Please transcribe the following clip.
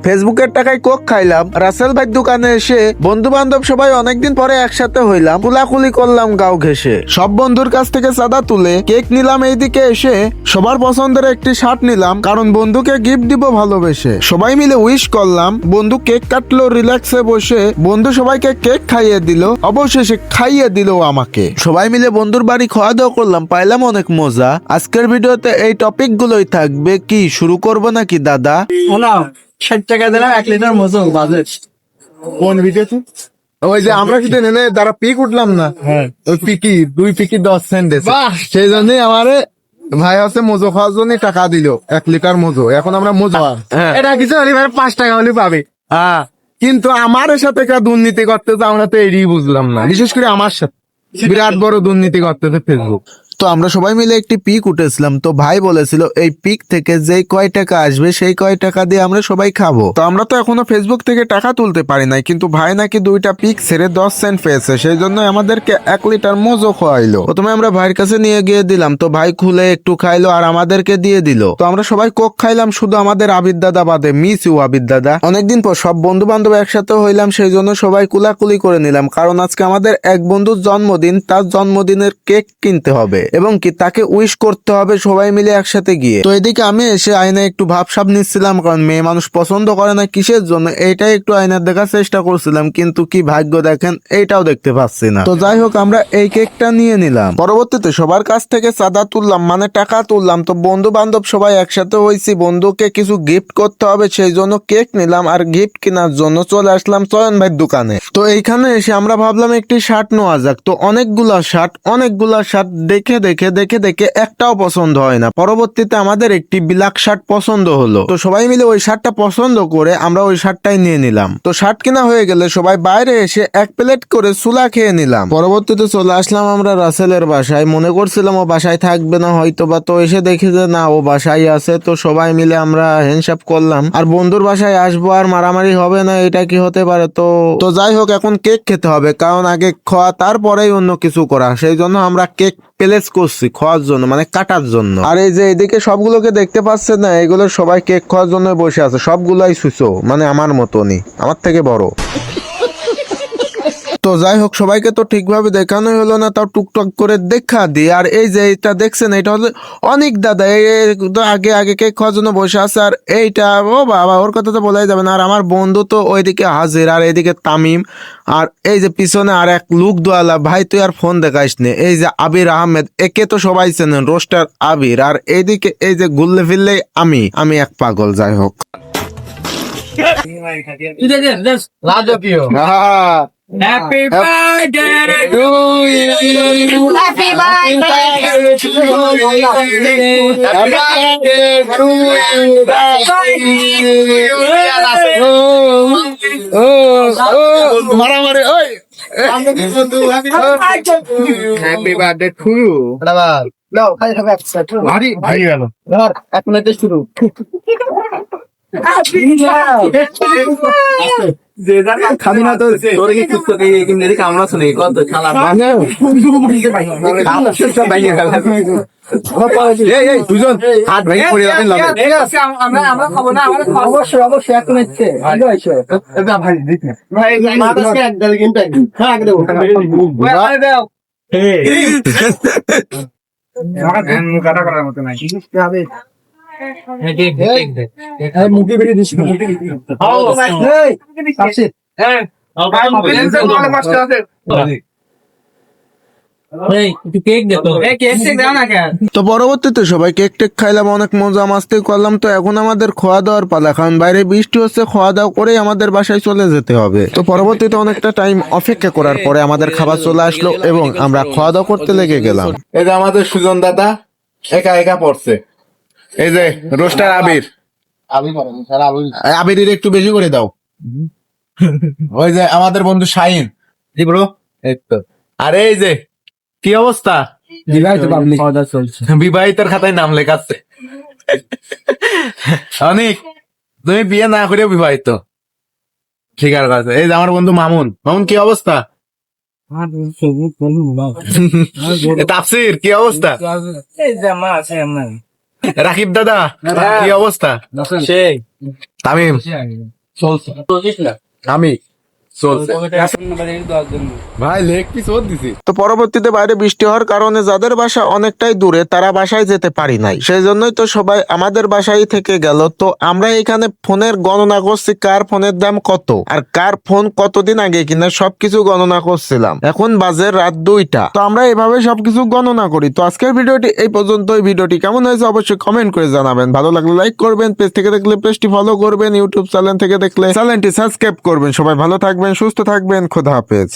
ফেসবুকের টাকায় কোক খাইলাম, রাসেল ভাই দোকানে এসে বন্ধু বান্ধব সবাই অনেকদিন পরে একসাথে হইলাম, কুলাকুলি করলাম গাও ঘেসে, সব বন্ধুর কাছ থেকে চাঁদা তুলে কেক নিলাম। এইদিকে এসে সবার পছন্দের একটি শার্ট নিলাম, কারণ বন্ধুকে গিফট দিব ভালোবেসে। সবাই মিলে উইশ করলাম, বন্ধু কেক কাটলো রিল্যাক্সে বসে, বন্ধু সবাইকে কেক খাইয়ে দিল, অবশেষে খাইয়ে দিল আমাকে। সবাই মিলে বন্ধুর বাড়ি খাওয়া দাওয়া করলাম, পাইলাম অনেক মজা। আজকের ভিডিওতে এই টপিক গুলোই থাকবে। কি শুরু করবো নাকি দাদা? 60 টাকা দিলাম 1 লিটার মজো বাজেট। কোন ভিডিওতে? ওই যে আমরা শুধু নেনে যারা পিক উঠলাম না, ওই পিকি 2 পিকি 10 সেন্ট দিয়েছে, সেই জন্যই আমারে ভাই আছে মজো খাওয়ার জন্য টাকা দিল 1 লিটার মজো। এখন আমরা মজো এটা কিছু হলে 5 টাকা হলে পাবে। কিন্তু আমার সাথে দুর্নীতি করতেছে, আমরা তো এড়িয়ে বুঝলাম না, বিশেষ করে আমার সাথে বিরাট বড় দুর্নীতি করতেছে ফেসবুক। তো আমরা সবাই মিলে একটি পিক উঠেছিলাম, তো ভাই বলেছিল এই পিক থেকে যেই কয় টাকা আসবে সেই কয় টাকা দিয়ে আমরা সবাই খাবো। তো আমরা তো এখনো ফেসবুক থেকে টাকা তুলতে পারি নাই, কিন্তু ভাই নাকি 2টা পিক ছেড়ে 10 সেন্ট পেয়েছে, সেই জন্য আমাদেরকে 1 লিটার মজো খাওয়াইলো। প্রথমে আমরা ভাইয়ের কাছে নিয়ে গিয়ে দিলাম, তো ভাই খুলে একটু খাইলো আর আমাদেরকে দিয়ে দিল। তো আমরা সবাই কোক খাইলাম, শুধু আমাদের আবির দাদা বাদে। মিস ইউ আবির দাদা। অনেকদিন পর সব বন্ধু বান্ধব একসাথে হইলাম, সেই জন্য সবাই কুলাকুলি করে নিলাম, কারণ আজকে আমাদের এক বন্ধুর জন্মদিন, তার জন্মদিনের কেক কিনতে হবে এবং কি তাকে উইশ করতে হবে সবাই মিলে একসাথে গিয়ে। তো এদিকে আমি এসে আয়নায় একটু ভাবসাব নিচ্ছিলাম, কারণ মেয়ে মানুষ পছন্দ করে না কিসের জন্য, এইটাই একটু আয়নার দেখার চেষ্টা করছিলাম, কিন্তু কি ভাগ্য দেখেন এইটাও দেখতে পাচ্ছি না। তো যাই হোক, আমরা এই কেকটা নিয়ে নিলাম। পরবর্তীতে সবার কাছ থেকে চাঁদা তুললাম, মানে টাকা তুললাম। তো বন্ধু বান্ধব সবাই একসাথে হয়েছি, বন্ধুকে কিছু গিফট করতে হবে, সেই জন্য কেক নিলাম আর গিফট কেনার জন্য চলে আসলাম চয়ন ভাইয়ের দোকানে। তো এইখানে এসে আমরা ভাবলাম একটি শার্ট নেওয়া যাক। তো অনেকগুলা শার্ট দেখে দেখে একটাও পছন্দ হয় না। পরবর্তীতে আমাদের একটি ব্ল্যাক শার্ট পছন্দ হলো, তো সবাই মিলে ওই শার্টটা পছন্দ করে আমরা ওই শার্টটাই নিয়ে নিলাম। তো শার্ট কেনা হয়ে গেলে সবাই বাইরে এসে 1 প্লেট করে সুলা খেয়ে নিলাম। পরবর্তীতে চলে আসলাম আমরা রাসেলের বাসায়। মনে করছিলাম ও বাসায় থাকবে না হয়তো বা, তো এসে দেখি যে না, ও বাসায় আছে। তো সবাই মিলে আমরা হ্যান্ডশেক করলাম, আর বন্ধুর বাসায় আসবো আর মারামারি হবে না, এটা কি হতে পারে? তো যাই হোক, এখন কেক খেতে হবে, কারণ আগে খাওয়া তারপরেই অন্য কিছু করা। সেই জন্য আমরা কেক প্লেস করছি খাওয়ার জন্য, মানে কাটার জন্য। আর এই যে এদিকে সবগুলোকে দেখতে পাচ্ছেন না, এগুলো সবাই কেক খাওয়ার জন্য বসে আছে, সবগুলাই সুসো, মানে আমার মতনই, আমার থেকে বড়। তো যাই হোক, সবাইকে তো ঠিকভাবে দেখানোই হলো না, তাও টুকটাক করে দেখা দিই। আর এই যে এটা দেখছেন, এটা হলো অনেক দাদা, আগে কেক খাওয়ার জন্য বসে আছে। আর এইটা, ও বাবা, ওর কথা তো বলাই যাবে না। আর আমার বন্ধু তো ওইদিকে হাজির, আর এইদিকে তামিম, আর এই যে পিছনে আর এক লুক দোয়ালা ভাই, তুই আর ফোন দেখাইস নে, এই যে আবির আহমেদ, একে তো সবাই চেনেন, রোস্টার আবির। আর এইদিকে এই যে ঘুরলে ফিরলে আমি এক পাগল। যাই হোক, রাজকীয় happy birthday to you, happy birthday to you, happy birthday to you. ও মারামারি, ওই হ্যাপি বার্থডে টু ইউ। নাও খাই খাবে একসাথে, ভারী ভারী গেল। ধর 1 মিনিটে শুরু। খাবি না তো তোর কি কুত্তো কি কামড়া শুনে কত শালা মানে সব ভাই এই দুজন হাত ভাই পড়ে যাবেন লাগে। ঠিক আছে, আমরা খাবো না, আমরা অবশ্যই 1 মিনিটে আগে আইছো। এটা ভাই দিত না ভাই, মাদাসকে এক ডাল কিন্তু হ্যাঁ আগে দেবো ভাই দাও। আমার মুখ কাটা করার মত নাই, কি হবে? মুখে বেরিয়ে দিস তো পরবর্তীতে সবাই কেক টেক খাইলাম, অনেক মজা মাস্তি করলাম। তো এখন আমাদের খাওয়া দাওয়ার পালা, কারণ বাইরে বৃষ্টি হচ্ছে, খাওয়া দাওয়া করেই আমাদের বাসায় চলে যেতে হবে। তো পরবর্তীতে অনেকটা টাইম অপেক্ষা করার পরে আমাদের খাবার চলে আসলো এবং আমরা খাওয়া দাওয়া করতে লেগে গেলাম। এই যে আমাদের সুজন দাদা একা পড়ছে, এই যে রোস্টার আবির, আবির একটু বেশি করে দাও। ওই যে আমাদের বন্ধু শাহিন, জি ব্রো, এই তো। আর এই যে কি অবস্থা, বিবাহিতের খাতায় নাম লেখাচ্ছে। অনেক, তুমি বিয়ে না করে বিবাহিত, ঠিক আছে। এই যে আমার বন্ধু মামুন, কি অবস্থা? তাফসির কি অবস্থা? রাকিব দাদা কি অবস্থা? সেই তামিম আমি চলছে ভাই লেগ পিস ওর দিছি। তো পরবর্তীতে বাইরে বৃষ্টি হওয়ার কারণে যাদের বাসা অনেকটাই দূরে তারা বাসায় যেতে পারি নাই, সেই জন্যই তো সবাই আমাদের বাসায় থেকে গেল। তো আমরা এখানে ফোনের গণনা করছি কার ফোনের দাম কত আর কার ফোন কতদিন আগে কিনা সবকিছু গণনা করছিলাম। এখন বাজে রাত 2টা। তো আমরা এভাবে সবকিছু গণনা করি। তো আজকের ভিডিওটি এই পর্যন্ত। এই ভিডিওটি কেমন হয়েছে অবশ্যই কমেন্ট করে জানাবেন। ভালো লাগলে লাইক করবেন, পেজ থেকে দেখলে পেজটি ফলো করবেন, ইউটিউব চ্যানেল থেকে দেখলে চ্যানেলটি সাবস্ক্রাইব করবেন। সবাই ভালো থাকবেন, সুস্থ থাকবেন, খোদা হাফেজ।